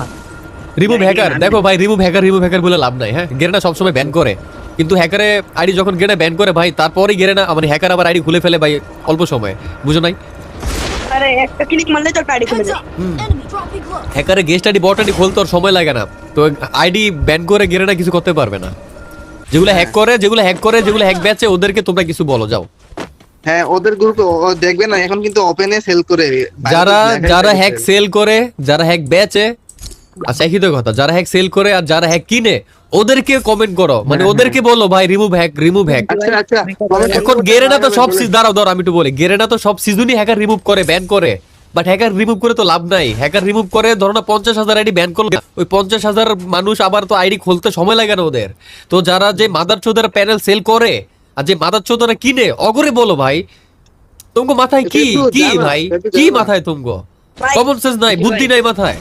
না। Remove hacker, দেখো ভাই রিমুভ হ্যাকার বলে লাভ নাই। হ্যাঁ, গেরেনা সবসময় ব্যান করে, কিন্তু হ্যাকারে আইডি যখন গেরেনা ব্যান করে ভাই, তারপরেই গেরেনা মানে হ্যাকার আবার আইডি খুলে ফেলে ভাই অল্প সময়ে, বুঝো নাই? আরে একটা ক্লিক মারলে তো আইডি খুলে Heads যায়। up! Enemy dropping close! হ্যাকারে গেস্ট আইডি বট আইডি খুলতে ওর সময় লাগে না, তো আইডি ব্যান করে গেরেনা কিছু করতে পারবে না। যেগুলো হ্যাক করে যেগুলো হ্যাক বেচে ওদেরকে তোমরা কিছু বলো যাও। হ্যাঁ, ওদের গ্রুপ দেখবে না এখন কিন্তু ওপেনে সেল করে। যারা হ্যাক সেল করে, যারা হ্যাক বেচে, আচ্ছা একই তো কথা, যারা হ্যাক সেল করে আর যারা হ্যাক কিনে ওদেরকে কমেন্ট করো, মানে ওদেরকে বলো ভাই রিমুভ হ্যাক। আচ্ছা আচ্ছা, এখন গেরেনা তো সব দাঁড়াও আমি একটু বলি, গেরেনা তো সব সিজনই হ্যাকার রিমুভ করে, ব্যান করে, বাট হ্যাকার রিমুভ করে তো লাভ নাই। হ্যাকার রিমুভ করে ধরো না 50,000 আইডি ব্যান করলো, ওই 50,000 মানুষ আবার তো আইডি খুলতে সময় লাগে না ওদের। তো যারা যে মাদার চোদার প্যানেল সেল করে আর যে মাদার চোদারা কিনে অগরে বলো ভাই, তোমাকে মাথায় কি এটা তো কি জানা, ভাই এটা তো কি জানা। মাথায় তোমাকে ভাই, কমন সেন্স নাই, বুদ্ধি নাই মাথায়।